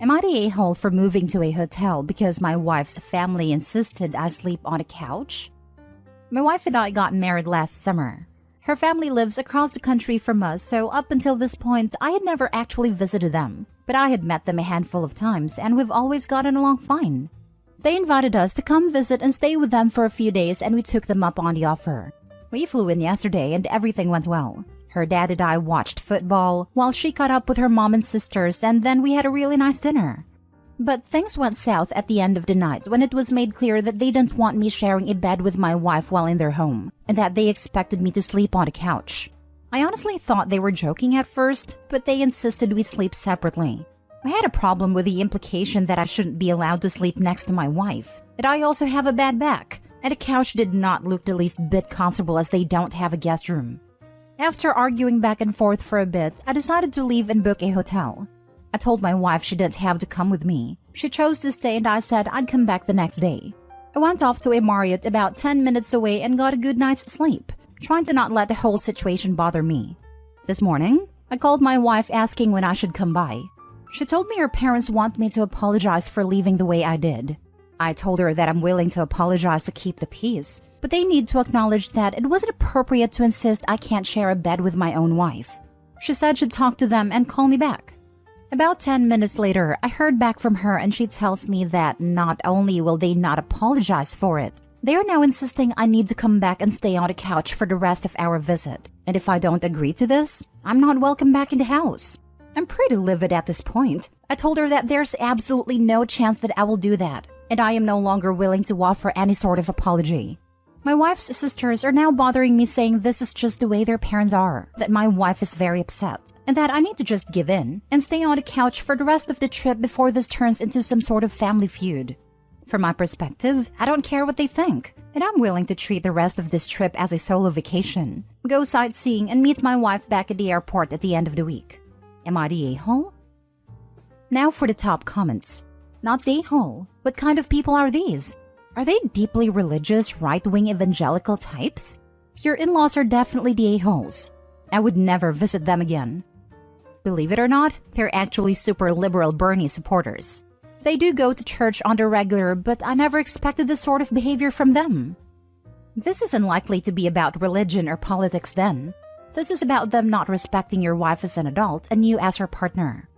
Am I the a-hole for moving to a hotel because my wife's family insisted I sleep on a couch? My wife and I got married last summer. Her family lives across the country from us, so up until this point, I had never actually visited them. But I had met them a handful of times, and we've always gotten along fine. They invited us to come visit and stay with them for a few days, and we took them up on the offer. We flew in yesterday, and everything went well. Her dad and I watched football, while she caught up with her mom and sisters, and then we had a really nice dinner. But things went south at the end of the night when it was made clear that they didn't want me sharing a bed with my wife while in their home, and that they expected me to sleep on a couch. I honestly thought they were joking at first, but they insisted we sleep separately. I had a problem with the implication that I shouldn't be allowed to sleep next to my wife, that I also have a bad back, and a couch did not look the least bit comfortable as they don't have a guest room. After arguing back and forth for a bit, I decided to leave and book a hotel. I told my wife she didn't have to come with me. She chose to stay and I said I'd come back the next day. I went off to a Marriott about 10 minutes away and got a good night's sleep, trying to not let the whole situation bother me. This morning, I called my wife asking when I should come by. She told me her parents want me to apologize for leaving the way I did. I told her that I'm willing to apologize to keep the peace, but they need to acknowledge that it wasn't appropriate to insist I can't share a bed with my own wife. She said she'd talk to them and call me back. About 10 minutes later, I heard back from her and she tells me that not only will they not apologize for it, they are now insisting I need to come back and stay on the couch for the rest of our visit. And if I don't agree to this, I'm not welcome back in the house. I'm pretty livid at this point. I told her that there's absolutely no chance that I will do that, and I am no longer willing to offer any sort of apology. My wife's sisters are now bothering me saying this is just the way their parents are, that my wife is very upset, and that I need to just give in and stay on the couch for the rest of the trip before this turns into some sort of family feud. From my perspective, I don't care what they think, and I'm willing to treat the rest of this trip as a solo vacation, go sightseeing and meet my wife back at the airport at the end of the week. Am I the a-hole? Now for the top comments. Not the a-hole. What kind of people are these? Are they deeply religious, right-wing evangelical types? Your in-laws are definitely the a-holes. I would never visit them again. Believe it or not, they're actually super liberal Bernie supporters. They do go to church on the regular, but I never expected this sort of behavior from them. This is unlikely to be about religion or politics then. This is about them not respecting your wife as an adult and you as her partner.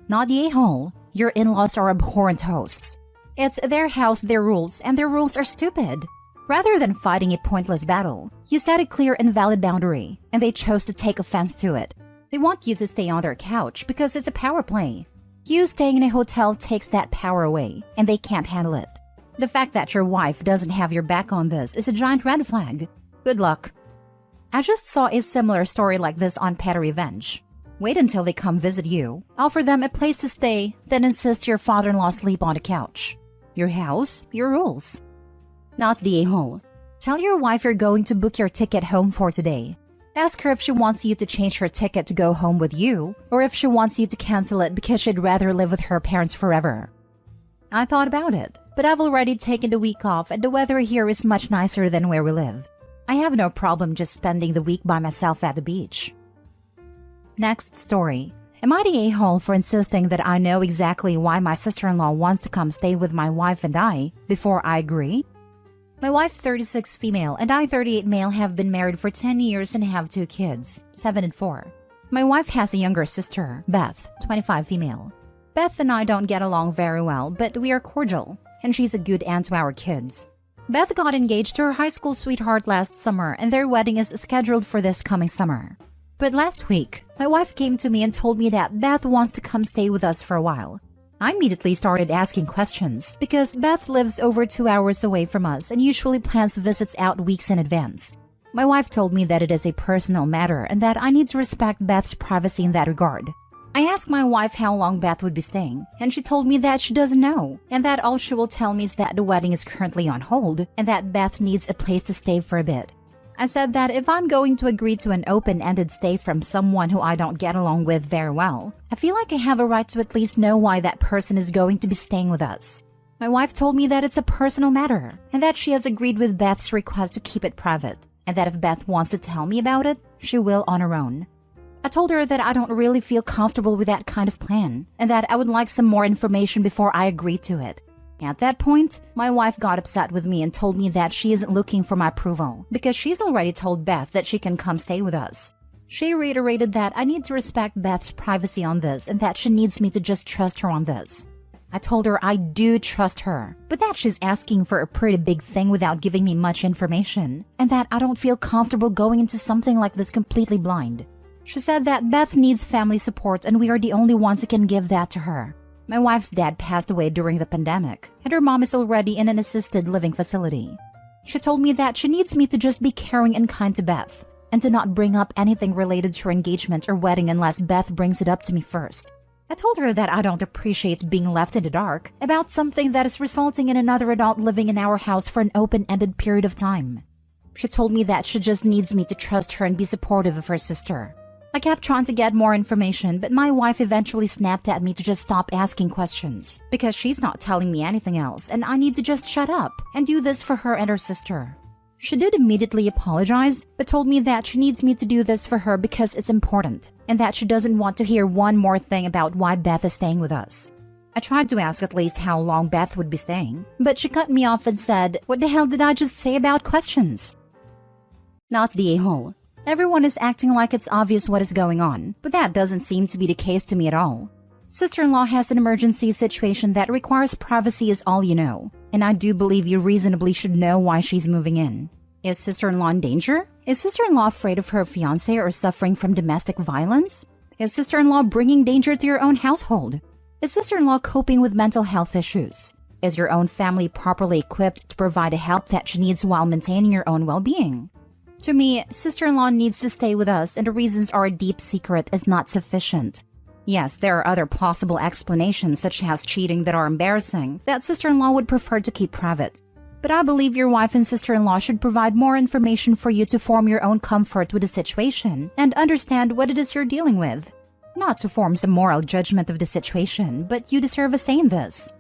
Not the a-hole. Your in-laws are abhorrent hosts. It's their house, their rules, and their rules are stupid. Rather than fighting a pointless battle, you set a clear and valid boundary, and they chose to take offense to it. They want you to stay on their couch because it's a power play. You staying in a hotel takes that power away, and they can't handle it. The fact that your wife doesn't have your back on this is a giant red flag. Good luck. I just saw a similar story like this on Pet Revenge. Wait until they come visit you, offer them a place to stay, then insist your father-in-law sleep on the couch. Your house, your rules. Not the a-hole. Tell your wife you're going to book your ticket home for today. Ask her if she wants you to change her ticket to go home with you, or if she wants you to cancel it because she'd rather live with her parents forever. I thought about it, but I've already taken the week off and the weather here is much nicer than where we live. I have no problem just spending the week by myself at the beach. Next story. Am I the a-hole for insisting that I know exactly why my sister-in-law wants to come stay with my wife and I before I agree? My wife, 36 female, and I, 38 male, have been married for 10 years and have 2 kids, 7 and 4. My wife has a younger sister, Beth, 25 female. Beth and I don't get along very well, but we are cordial, and she's a good aunt to our kids. Beth got engaged to her high school sweetheart last summer, and their wedding is scheduled for this coming summer. But last week, my wife came to me and told me that Beth wants to come stay with us for a while. I immediately started asking questions because Beth lives over 2 hours away from us and usually plans visits out weeks in advance. My wife told me that it is a personal matter and that I need to respect Beth's privacy in that regard. I asked my wife how long Beth would be staying, and she told me that she doesn't know, and that all she will tell me is that the wedding is currently on hold and that Beth needs a place to stay for a bit. I said that if I'm going to agree to an open-ended stay from someone who I don't get along with very well, I feel like I have a right to at least know why that person is going to be staying with us. My wife told me that it's a personal matter, and that she has agreed with Beth's request to keep it private, and that if Beth wants to tell me about it, she will on her own. I told her that I don't really feel comfortable with that kind of plan and that I would like some more information before I agree to it. At that point, my wife got upset with me and told me that she isn't looking for my approval because she's already told Beth that she can come stay with us. She reiterated that I need to respect Beth's privacy on this and that she needs me to just trust her on this. I told her I do trust her, but that she's asking for a pretty big thing without giving me much information, and that I don't feel comfortable going into something like this completely blind. She said that Beth needs family support and we are the only ones who can give that to her. My wife's dad passed away during the pandemic, and her mom is already in an assisted living facility. She told me that she needs me to just be caring and kind to Beth, and to not bring up anything related to her engagement or wedding unless Beth brings it up to me first. I told her that I don't appreciate being left in the dark about something that is resulting in another adult living in our house for an open-ended period of time. She told me that she just needs me to trust her and be supportive of her sister. I kept trying to get more information, but my wife eventually snapped at me to just stop asking questions because she's not telling me anything else and I need to just shut up and do this for her and her sister. She did immediately apologize, but told me that she needs me to do this for her because it's important and that she doesn't want to hear one more thing about why Beth is staying with us. I tried to ask at least how long Beth would be staying, but she cut me off and said, "What the hell did I just say about questions?" Not the a-hole. Everyone is acting like it's obvious what is going on, but that doesn't seem to be the case to me at all. Sister-in-law has an emergency situation that requires privacy is all you know, and I do believe you reasonably should know why she's moving in. Is sister-in-law in danger? Is sister-in-law afraid of her fiancé or suffering from domestic violence? Is sister-in-law bringing danger to your own household? Is sister-in-law coping with mental health issues? Is your own family properly equipped to provide the help that she needs while maintaining your own well-being? To me, sister-in-law needs to stay with us and the reasons are a deep secret is not sufficient. Yes, there are other plausible explanations such as cheating that are embarrassing that sister-in-law would prefer to keep private. But I believe your wife and sister-in-law should provide more information for you to form your own comfort with the situation and understand what it is you're dealing with. Not to form some moral judgment of the situation, but you deserve a say in this.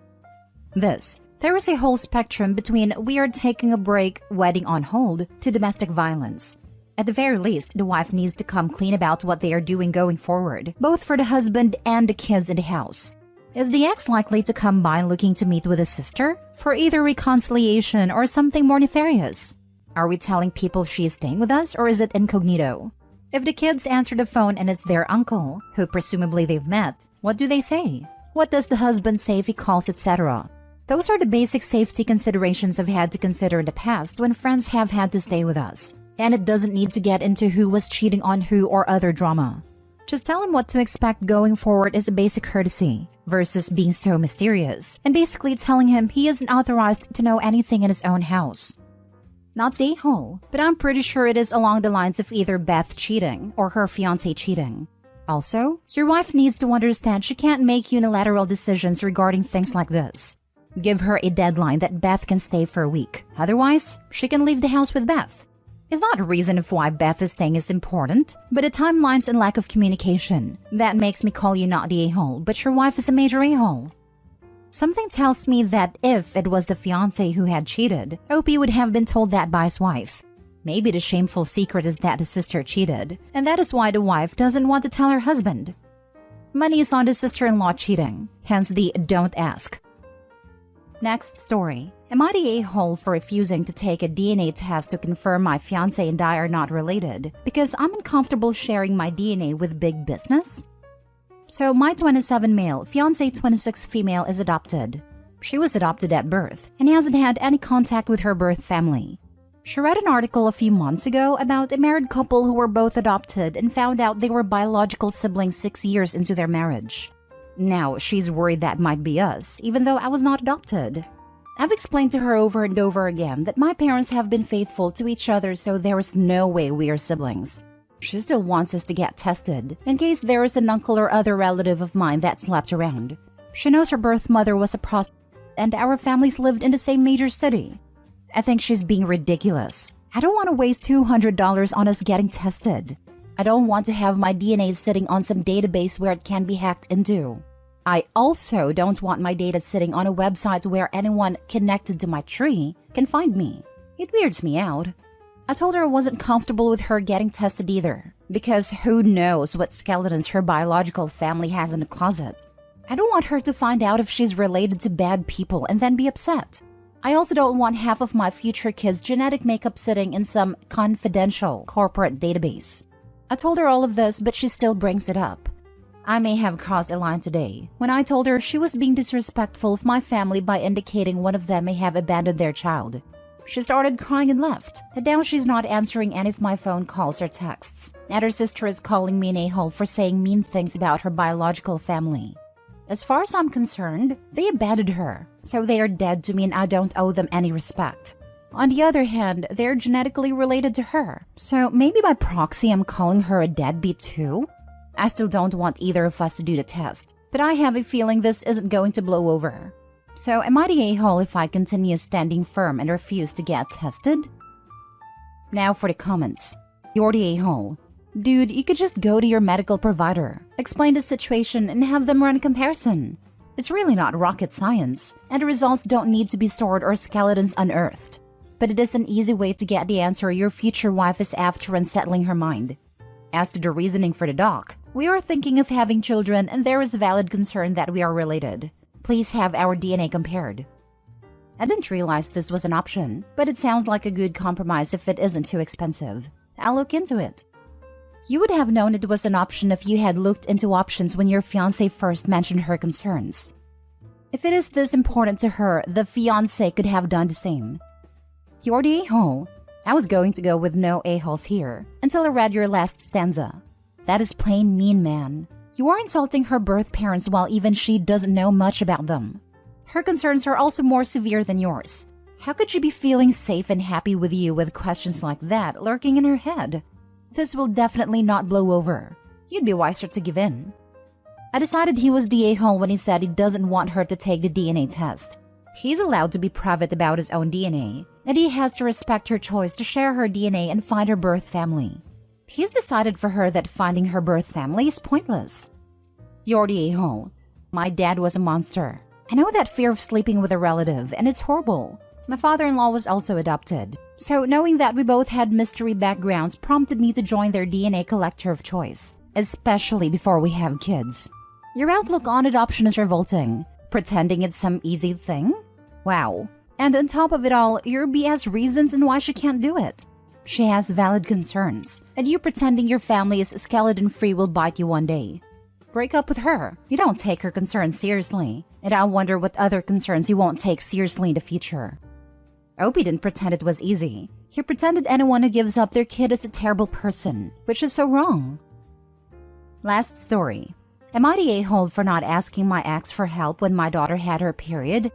There is a whole spectrum between we are taking a break, wedding on hold, to domestic violence. At the very least, the wife needs to come clean about what they are doing going forward, both for the husband and the kids in the house. Is the ex likely to come by looking to meet with his sister for either reconciliation or something more nefarious? Are we telling people she is staying with us or is it incognito? If the kids answer the phone and it's their uncle, who presumably they've met, what do they say? What does the husband say if he calls, etc.? Those are the basic safety considerations I've had to consider in the past when friends have had to stay with us. And it doesn't need to get into who was cheating on who or other drama. Just tell him what to expect going forward is a basic courtesy, versus being so mysterious, and basically telling him he isn't authorized to know anything in his own house. Not the a-hole, but I'm pretty sure it is along the lines of either Beth cheating or her fiancé cheating. Also, your wife needs to understand she can't make unilateral decisions regarding things like this. Give her a deadline that Beth can stay for a week. Otherwise, she can leave the house with Beth. It's not a reason of why Beth is staying is important, but the timelines and lack of communication. That makes me call you not the a-hole, but your wife is a major a-hole. Something tells me that if it was the fiancé who had cheated, Opie would have been told that by his wife. Maybe the shameful secret is that the sister cheated, and that is why the wife doesn't want to tell her husband. Money is on the sister-in-law cheating, hence the don't ask. Next story. Am I the a-hole for refusing to take a DNA test to confirm my fiancé and I are not related because I'm uncomfortable sharing my DNA with big business? So my 27 male, fiancé 26 female is adopted. She was adopted at birth and hasn't had any contact with her birth family. She read an article a few months ago about a married couple who were both adopted and found out they were biological siblings 6 years into their marriage. Now, she's worried that might be us, even though I was not adopted. I've explained to her over and over again that my parents have been faithful to each other, so there is no way we are siblings. She still wants us to get tested, in case there is an uncle or other relative of mine that slept around. She knows her birth mother was a prostitute, and our families lived in the same major city. I think she's being ridiculous. I don't want to waste $200 on us getting tested. I don't want to have my DNA sitting on some database where it can be hacked into. I also don't want my data sitting on a website where anyone connected to my tree can find me. It weirds me out. I told her I wasn't comfortable with her getting tested either, because who knows what skeletons her biological family has in the closet. I don't want her to find out if she's related to bad people and then be upset. I also don't want half of my future kids' genetic makeup sitting in some confidential corporate database. I told her all of this, but she still brings it up. I may have crossed a line today when I told her she was being disrespectful of my family by indicating one of them may have abandoned their child. She started crying and left, and now she's not answering any of my phone calls or texts, and her sister is calling me an a-hole for saying mean things about her biological family. As far as I'm concerned, they abandoned her, so they are dead to me and I don't owe them any respect. On the other hand, they're genetically related to her, so maybe by proxy I'm calling her a deadbeat too? I still don't want either of us to do the test, but I have a feeling this isn't going to blow over. So am I the a-hole if I continue standing firm and refuse to get tested? Now for the comments. You're the a-hole. Dude, you could just go to your medical provider, explain the situation, and have them run a comparison. It's really not rocket science, and the results don't need to be stored or skeletons unearthed. But it is an easy way to get the answer your future wife is after unsettling her mind. As to the reasoning for the doc, we are thinking of having children and there is valid concern that we are related. Please have our DNA compared. I didn't realize this was an option, but it sounds like a good compromise if it isn't too expensive. I'll look into it. You would have known it was an option if you had looked into options when your fiancé first mentioned her concerns. If it is this important to her, the fiancé could have done the same. You're the a-hole. I was going to go with no a-holes here until I read your last stanza. That is plain mean, man. You are insulting her birth parents while even she doesn't know much about them. Her concerns are also more severe than yours. How could she be feeling safe and happy with you with questions like that lurking in her head? This will definitely not blow over. You'd be wiser to give in. I decided he was the a-hole when he said he doesn't want her to take the DNA test. He's allowed to be private about his own DNA, and he has to respect her choice to share her DNA and find her birth family. He's decided for her that finding her birth family is pointless. You're the a-hole. My dad was a monster. I know that fear of sleeping with a relative, and it's horrible. My father-in-law was also adopted, so knowing that we both had mystery backgrounds prompted me to join their DNA collector of choice, especially before we have kids. Your outlook on adoption is revolting. Pretending it's some easy thing? Wow. And on top of it all, your BS reasons and why she can't do it. She has valid concerns, and you pretending your family is skeleton-free will bite you one day. Break up with her. You don't take her concerns seriously, and I wonder what other concerns you won't take seriously in the future. Opie didn't pretend it was easy. He pretended anyone who gives up their kid is a terrible person, which is so wrong. Last story. Am I the a-hole for not asking my ex for help when my daughter had her period?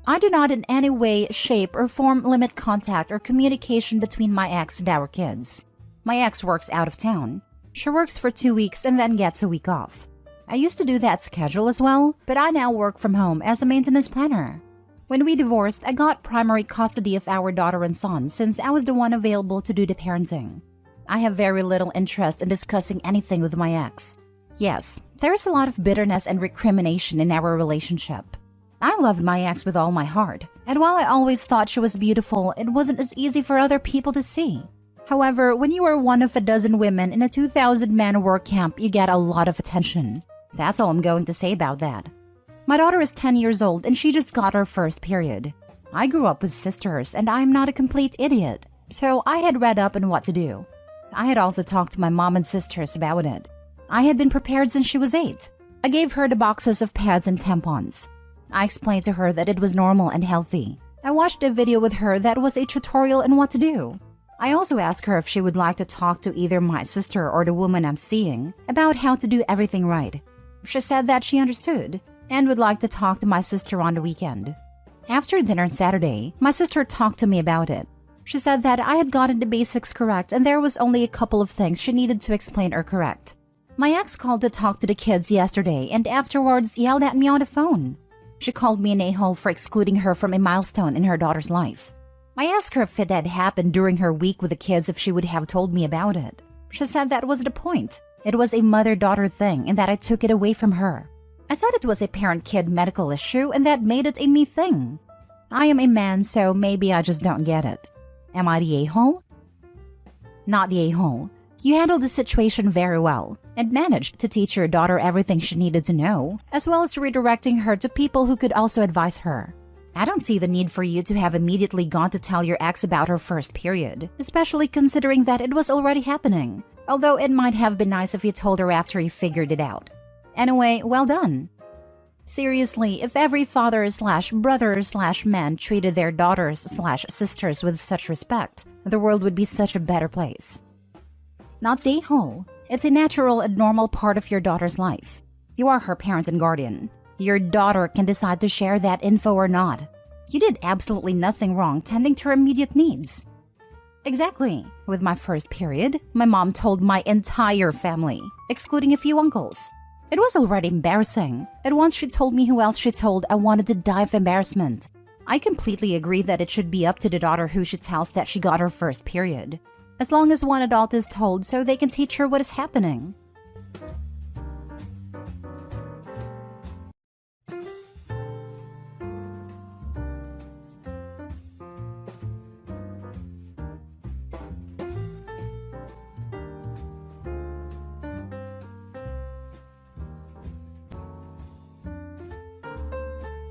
I do not in any way, shape, or form limit contact or communication between my ex and our kids. My ex works out of town. She works for 2 weeks and then gets a week off. I used to do that schedule as well, but I now work from home as a maintenance planner. When we divorced, I got primary custody of our daughter and son since I was the one available to do the parenting. I have very little interest in discussing anything with my ex. Yes, there is a lot of bitterness and recrimination in our relationship. I loved my ex with all my heart, and while I always thought she was beautiful, it wasn't as easy for other people to see. However, when you are one of a dozen women in a 2,000-man work camp, you get a lot of attention. That's all I'm going to say about that. My daughter is 10 years old and she just got her first period. I grew up with sisters and I'm not a complete idiot, so I had read up on what to do. I had also talked to my mom and sisters about it. I had been prepared since she was 8. I gave her the boxes of pads and tampons. I explained to her that it was normal and healthy. I watched a video with her that was a tutorial on what to do. I also asked her if she would like to talk to either my sister or the woman I'm seeing about how to do everything right. She said that she understood and would like to talk to my sister on the weekend. After dinner on Saturday, my sister talked to me about it. She said that I had gotten the basics correct and there was only a couple of things she needed to explain or correct. My ex called to talk to the kids yesterday and afterwards yelled at me on the phone. She called me an a-hole for excluding her from a milestone in her daughter's life. I asked her if it had happened during her week with the kids if she would have told me about it. She said that wasn't the point. It was a mother-daughter thing and that I took it away from her. I said it was a parent-kid medical issue and that made it a me thing. I am a man, so maybe I just don't get it. Am I the a-hole? not the a-hole. You handled the situation very well and managed to teach your daughter everything she needed to know, as well as redirecting her to people who could also advise her. I don't see the need for you to have immediately gone to tell your ex about her first period, especially considering that it was already happening, although it might have been nice if you told her after you figured it out. Anyway, well done. Seriously, if every father/brother/man treated their daughters/sisters with such respect, the world would be such a better place. Not the a-hole. It's a natural and normal part of your daughter's life. You are her parent and guardian. Your daughter can decide to share that info or not. You did absolutely nothing wrong tending to her immediate needs. Exactly. With my first period, my mom told my entire family, excluding a few uncles. It was already embarrassing, and once she told me who else she told, I wanted to die of embarrassment. I completely agree that it should be up to the daughter who she tells that she got her first period, as long as one adult is told so they can teach her what is happening.